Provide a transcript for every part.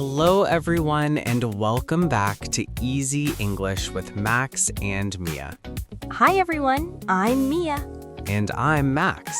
Hello, everyone, and welcome back to Easy English with Max and Mia. Hi everyone, I'm Mia. And I'm Max.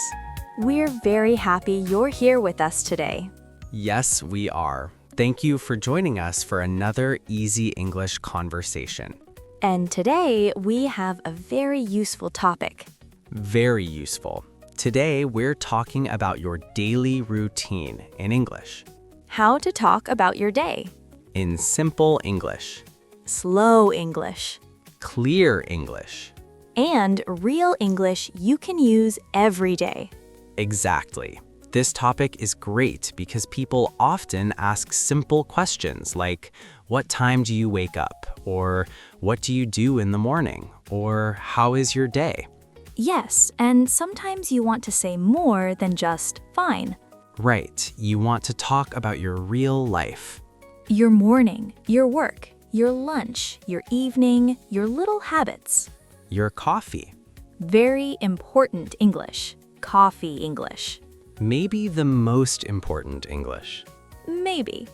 We're very happy you're here with us today. Yes, we are. Thank you for joining us for another Easy English conversation. And today we have a very useful topic. Very useful. Today, we're talking about your daily routine in English. How to talk about your day. In simple English, Slow English. clear English. And real English you can use every day. Exactly. This topic is great because people often ask simple questions like, what time do you wake up? Or what do you do in the morning? Or how is your day? Yes, and sometimes you want to say more than just fine. Right, you want to talk about your real life. Your morning, your work, your lunch, your evening, your little habits. Your coffee. Very important English. Coffee English. Maybe the most important English. Maybe.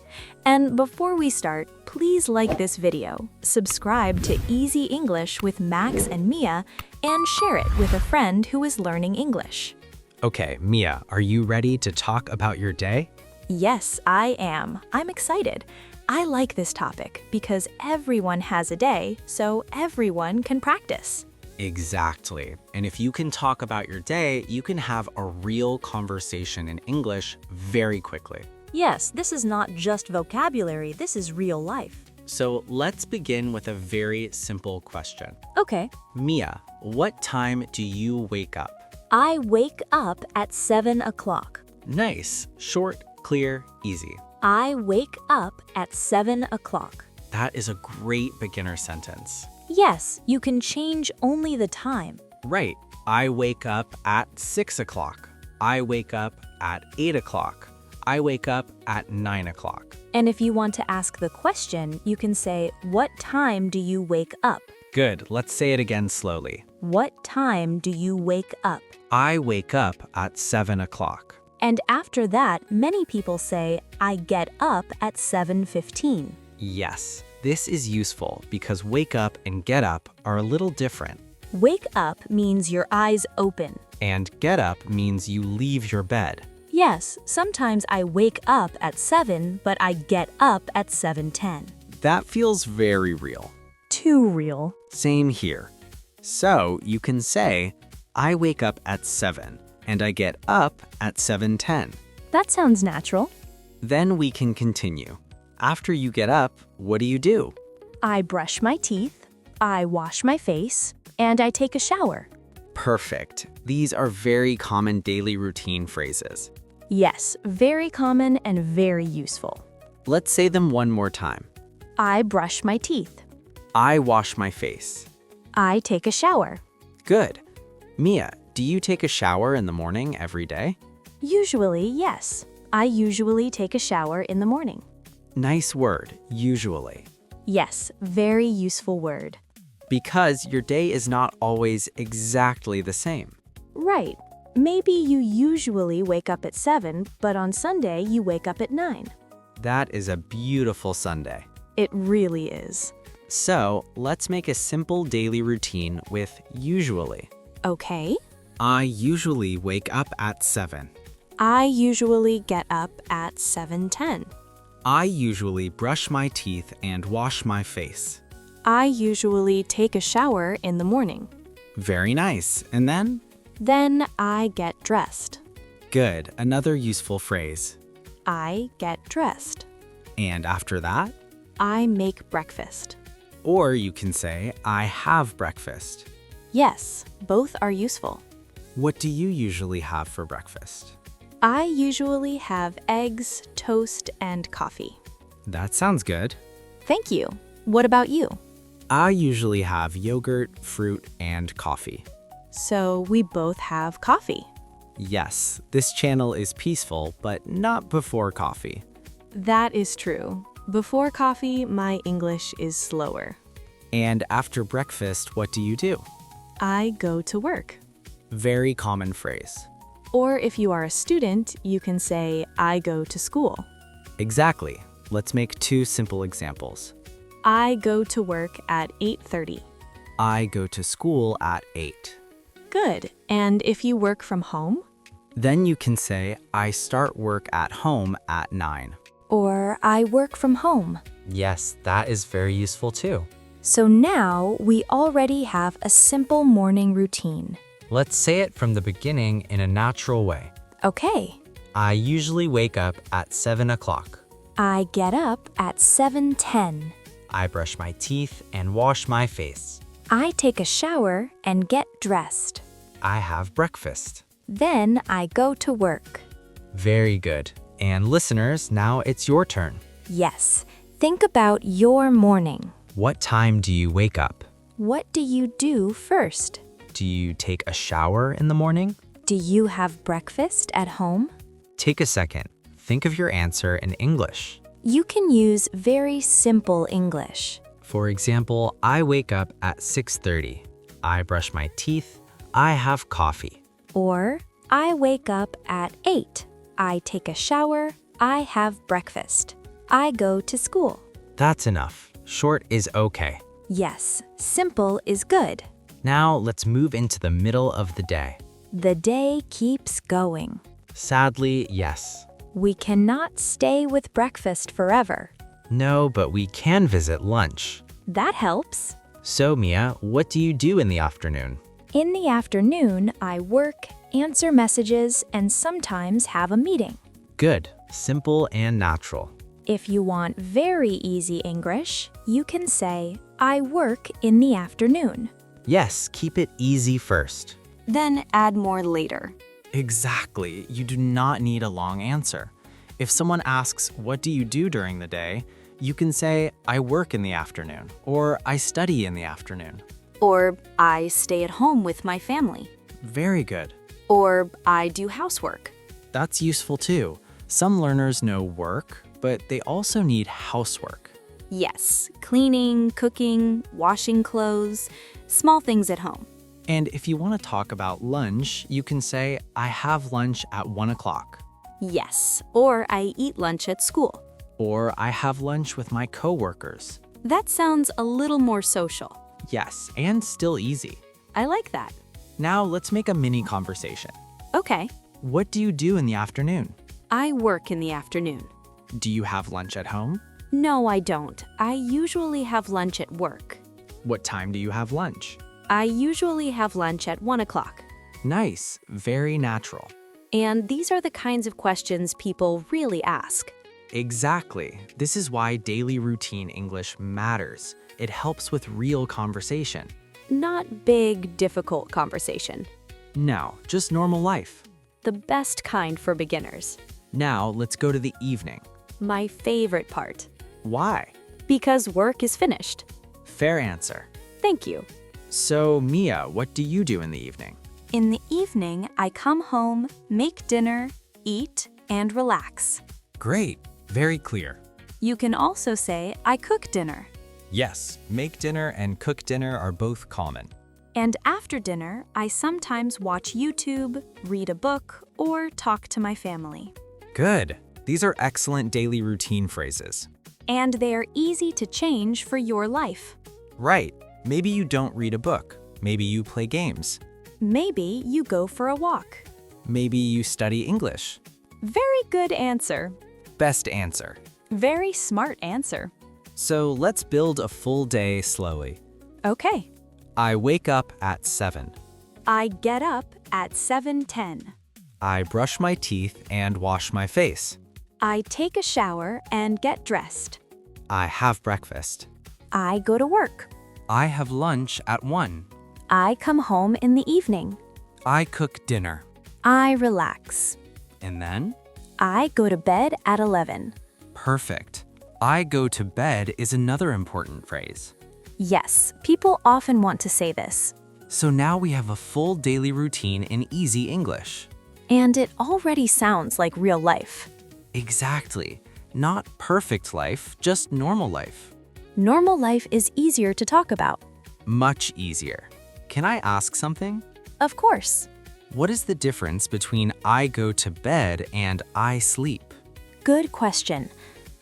And before we start, please like this video, subscribe to Easy English with Max and Mia, and share it with a friend who is learning English. Okay, Mia, are you ready to talk about your day? Yes, I am. I'm excited. I like this topic because everyone has a day, so everyone can practice. Exactly. And if you can talk about your day, you can have a real conversation in English very quickly. Yes, this is not just vocabulary, this is real life. So let's begin with a very simple question. Okay. Mia, what time do you wake up? I wake up at 7 o'clock. Nice. Short, clear, easy. I wake up at 7 o'clock. That is a great beginner sentence. Yes, you can change only the time. Right. I wake up at 6 o'clock. I wake up at 8 o'clock. I wake up at 9 o'clock. And if you want to ask the question, you can say, what time do you wake up? Good. Let's say it again slowly. What time do you wake up? I wake up at 7 o'clock. And after that, many people say, I get up at 7:15. Yes, this is useful because wake up and get up are a little different. Wake up means your eyes open. And get up means you leave your bed. Yes, sometimes I wake up at 7, but I get up at 7:10. That feels very real. Too real. Same here. So you can say, I wake up at 7 and I get up at 7:10. That sounds natural. Then we can continue. After you get up, what do? I brush my teeth, I wash my face, and I take a shower. Perfect. These are very common daily routine phrases. Yes, very common and very useful. Let's say them one more time. I brush my teeth. I wash my face. I take a shower. Good. Mia, do you take a shower in the morning every day? Usually, yes. I usually take a shower in the morning. Nice word, usually. Yes, very useful word. Because your day is not always exactly the same. Right. Maybe you usually wake up at 7, but on Sunday you wake up at 9. That is a beautiful Sunday. It really is. So, let's make a simple daily routine with usually. Okay. I usually wake up at 7. I usually get up at 7:10. I usually brush my teeth and wash my face. I usually take a shower in the morning. Very nice. And then? Then I get dressed. Good. Another useful phrase. I get dressed. And after that? I make breakfast. Or you can say, I have breakfast. Yes, both are useful. What do you usually have for breakfast? I usually have eggs, toast, and coffee. That sounds good. Thank you. What about you? I usually have yogurt, fruit, and coffee. So we both have coffee. Yes, this channel is peaceful, but not before coffee. That is true. Before coffee, my English is slower. And after breakfast, what do? I go to work. Very common phrase. Or if you are a student, you can say, I go to school. Exactly. Let's make two simple examples. I go to work at 8:30. I go to school at 8. Good. And if you work from home? Then you can say, I start work at home at 9. Or I work from home. Yes, that is very useful too. So now we already have a simple morning routine. Let's say it from the beginning in a natural way. Okay. I usually wake up at 7 o'clock. I get up at 7:10. I brush my teeth and wash my face. I take a shower and get dressed. I have breakfast. Then I go to work. Very good. And listeners, now it's your turn. Yes. Think about your morning. What time do you wake up? What do you do first? Do you take a shower in the morning? Do you have breakfast at home? Take a second. Think of your answer in English. You can use very simple English. For example, I wake up at 6:30. I brush my teeth. I have coffee. Or, I wake up at 8. I take a shower. I have breakfast. I go to school. That's enough. Short is okay. Yes, simple is good. Now let's move into the middle of the day. The day keeps going. Sadly, yes. We cannot stay with breakfast forever. No, but we can visit lunch. That helps. So, Mia, what do you do in the afternoon? In the afternoon, I work, answer messages, and sometimes have a meeting. Good. Simple and natural. If you want very easy English, you can say, I work in the afternoon. Yes, keep it easy first. Then add more later. Exactly. You do not need a long answer. If someone asks, what do you do during the day? You can say, I work in the afternoon, or I study in the afternoon. Or, I stay at home with my family. Very good. Or, I do housework. That's useful too. Some learners know work, but they also need housework. Yes, cleaning, cooking, washing clothes, small things at home. And if you want to talk about lunch, you can say, I have lunch at 1 o'clock. Yes, or I eat lunch at school. Or I have lunch with my coworkers. That sounds a little more social. Yes, and still easy. I like that. Now let's make a mini conversation. Okay. What do you do in the afternoon? I work in the afternoon. Do you have lunch at home? No, I don't. I usually have lunch at work. What time do you have lunch? I usually have lunch at 1 o'clock. Nice, very natural. And these are the kinds of questions people really ask. Exactly. This is why daily routine English matters. It helps with real conversation. Not big, difficult conversation. No, just normal life. The best kind for beginners. Now let's go to the evening. My favorite part. Why? Because work is finished. Fair answer. Thank you. So, Mia, what do you do in the evening? In the evening, I come home, make dinner, eat, and relax. Great. Very clear. You can also say, I cook dinner. Yes, make dinner and cook dinner are both common. And after dinner, I sometimes watch YouTube, read a book, or talk to my family. Good. These are excellent daily routine phrases. And they are easy to change for your life. Right. Maybe you don't read a book. Maybe you play games. Maybe you go for a walk. Maybe you study English. Very good answer. Best answer. Very smart answer. So let's build a full day slowly. Okay. I wake up at 7. I get up at 7:10. I brush my teeth and wash my face. I take a shower and get dressed. I have breakfast. I go to work. I have lunch at 1. I come home in the evening. I cook dinner. I relax. And then? I go to bed at 11. Perfect. I go to bed is another important phrase. Yes, people often want to say this. So now we have a full daily routine in easy English. And it already sounds like real life. Exactly. Not perfect life, just normal life. Normal life is easier to talk about. Much easier. Can I ask something? Of course. What is the difference between I go to bed and I sleep? Good question.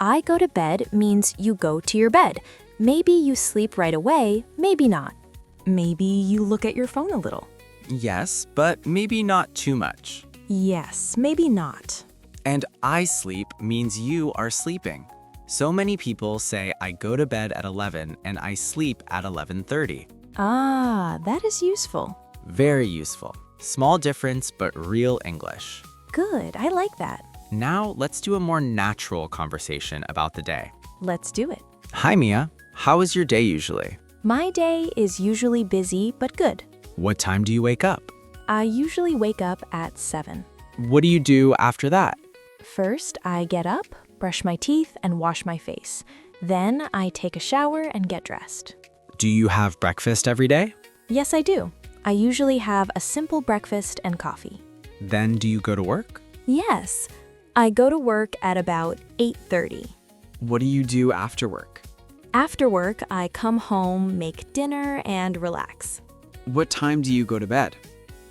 I go to bed means you go to your bed. Maybe you sleep right away, maybe not. Maybe you look at your phone a little. Yes, but maybe not too much. Yes, maybe not. And I sleep means you are sleeping. So many people say I go to bed at 11 and I sleep at 11:30. Ah, that is useful. Very useful. Small difference, but real English. Good, I like that. Now let's do a more natural conversation about the day. Let's do it. Hi, Mia. How is your day usually? My day is usually busy but good. What time do you wake up? I usually wake up at 7. What do you do after that? First, I get up, brush my teeth, and wash my face. Then I take a shower and get dressed. Do you have breakfast every day? Yes, I do. I usually have a simple breakfast and coffee. Then do you go to work? Yes, I go to work at about 8:30. What do you do after work? After work, I come home, make dinner, and relax. What time do you go to bed?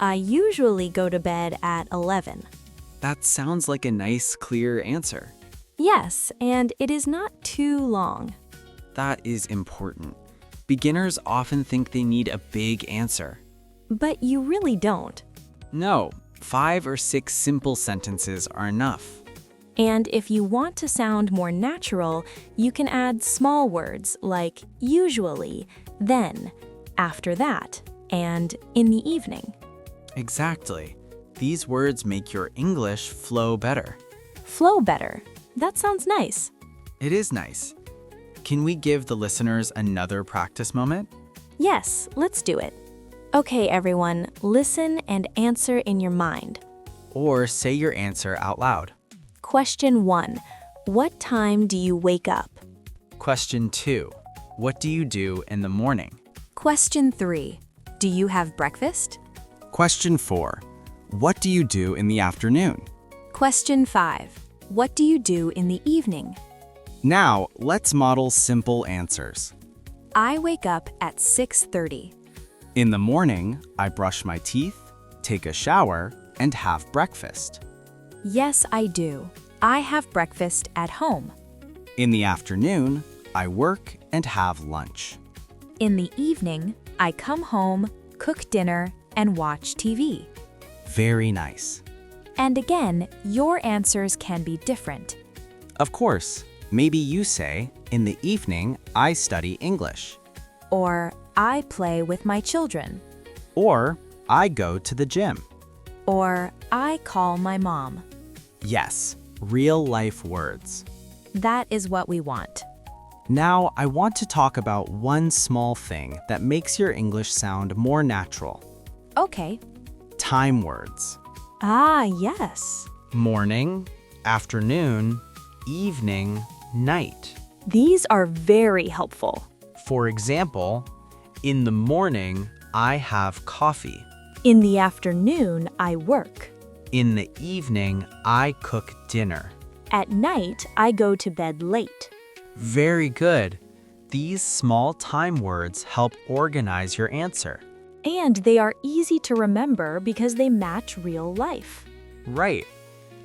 I usually go to bed at 11. That sounds like a nice, clear answer. Yes, and it is not too long. That is important. Beginners often think they need a big answer. But you really don't. No, 5 or 6 simple sentences are enough. And if you want to sound more natural, you can add small words like usually, then, after that, and in the evening. Exactly. These words make your English flow better. Flow better. That sounds nice. It is nice. Can we give the listeners another practice moment? Yes, let's do it. Okay, everyone, listen and answer in your mind. Or say your answer out loud. Question 1. What time do you wake up? Question 2. What do you do in the morning? Question 3. Do you have breakfast? Question 4. What do you do in the afternoon? Question 5. What do you do in the evening? Now, let's model simple answers. I wake up at 6:30. In the morning, I brush my teeth, take a shower, and have breakfast. Yes, I do. I have breakfast at home. In the afternoon, I work and have lunch. In the evening, I come home, cook dinner, and watch TV. Very nice. And again, your answers can be different. Of course, maybe you say, in the evening, I study English. Or, I play with my children. Or, I go to the gym. Or, I call my mom. Yes, real-life words. That is what we want. Now, I want to talk about one small thing that makes your English sound more natural. Okay. Time words. Ah, yes. Morning, afternoon, evening, night. These are very helpful. For example, in the morning, I have coffee. In the afternoon, I work. In the evening, I cook dinner. At night, I go to bed late. Very good. These small time words help organize your answer. And they are easy to remember because they match real life. Right.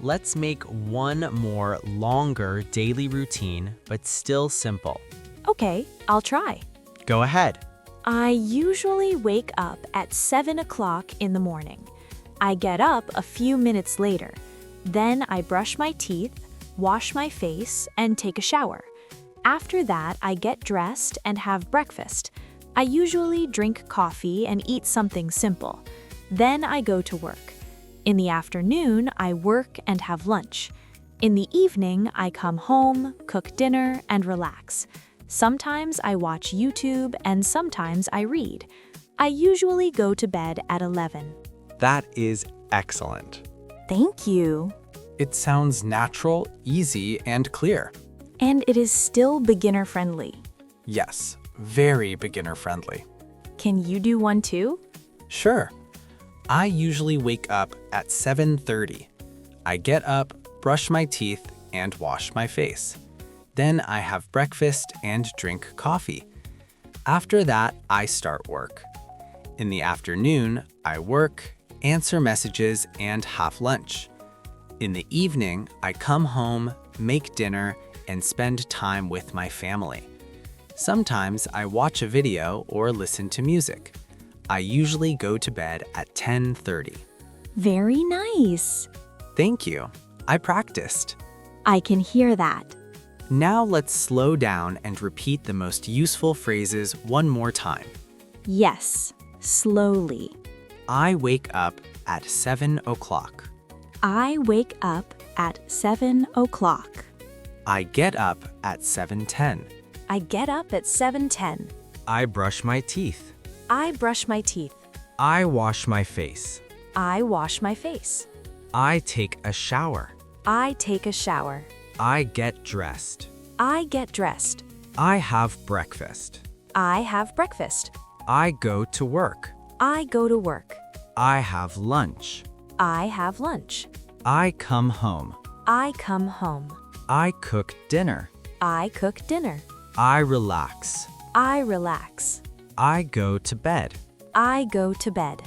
Let's make one more longer daily routine, but still simple. Okay, I'll try. Go ahead. I usually wake up at 7 o'clock in the morning. I get up a few minutes later. Then I brush my teeth, wash my face, and take a shower. After that, I get dressed and have breakfast. I usually drink coffee and eat something simple. Then I go to work. In the afternoon, I work and have lunch. In the evening, I come home, cook dinner, and relax. Sometimes I watch YouTube and sometimes I read. I usually go to bed at 11. That is excellent. Thank you. It sounds natural, easy, and clear. And it is still beginner-friendly. Yes, very beginner-friendly. Can you do one too? Sure. I usually wake up at 7:30. I get up, brush my teeth, and wash my face. Then I have breakfast and drink coffee. After that, I start work. In the afternoon, I work, answer messages, and have lunch. In the evening, I come home, make dinner, and spend time with my family. Sometimes I watch a video or listen to music. I usually go to bed at 10:30. Very nice. Thank you. I practiced. I can hear that. Now let's slow down and repeat the most useful phrases one more time. Yes, slowly. I wake up at 7 o'clock. I wake up at 7 o'clock. I get up at 7:10. I get up at 7:10. I brush my teeth. I brush my teeth. I wash my face. I wash my face. I take a shower. I take a shower. I get dressed. I get dressed. I have breakfast. I have breakfast. I go to work. I go to work. I have lunch. I have lunch. I come home. I come home. I cook dinner. I cook dinner. I relax. I relax. I go to bed. I go to bed.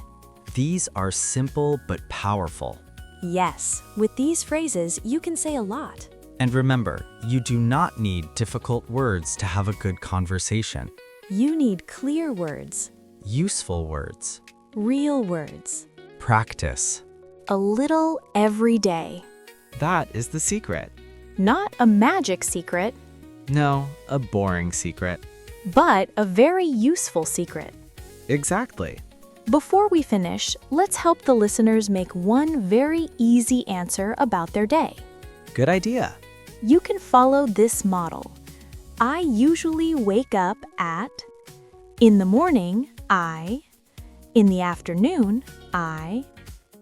These are simple but powerful. Yes, with these phrases, you can say a lot. And remember, you do not need difficult words to have a good conversation. You need clear words, Useful words. real words, Practice. a little every day. That is the secret. Not a magic secret, No, a boring secret. but a very useful secret. Exactly. Before we finish, let's help the listeners make one very easy answer about their day. Good idea. You can follow this model. I usually wake up at, in the morning, I, in the afternoon, I,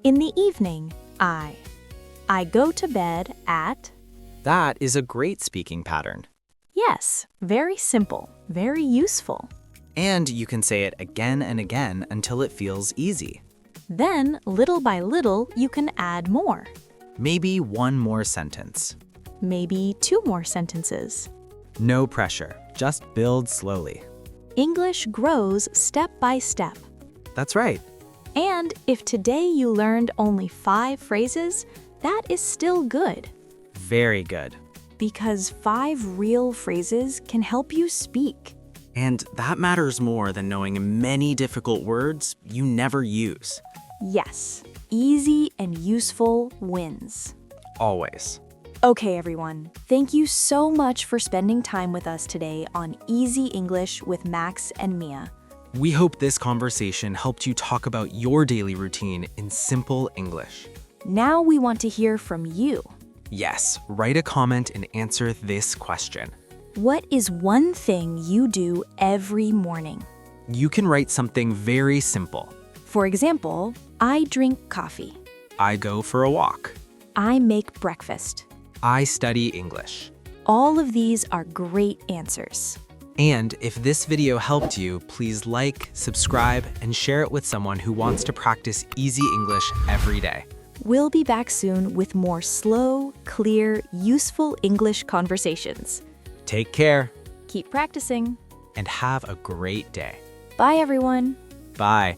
in the evening, I go to bed at. That is a great speaking pattern. Yes, very simple, very useful. And you can say it again and again until it feels easy. Then, little by little, you can add more. Maybe one more sentence. Maybe 2 more sentences. No pressure, just build slowly. English grows step by step. That's right. And if today you learned only 5 phrases, that is still good. Very good. Because 5 real phrases can help you speak. And that matters more than knowing many difficult words you never use. Yes, easy and useful wins. Always. Okay, everyone. Thank you so much for spending time with us today on Easy English with Max and Mia. We hope this conversation helped you talk about your daily routine in simple English. Now we want to hear from you. Yes, write a comment and answer this question. What is one thing you do every morning? You can write something very simple. For example, I drink coffee. I go for a walk. I make breakfast. I study English. All of these are great answers. And if this video helped you, please like, subscribe, and share it with someone who wants to practice easy English every day. We'll be back soon with more slow, clear, useful English conversations. Take care Keep practicing. and have a great day. Bye, everyone. Bye.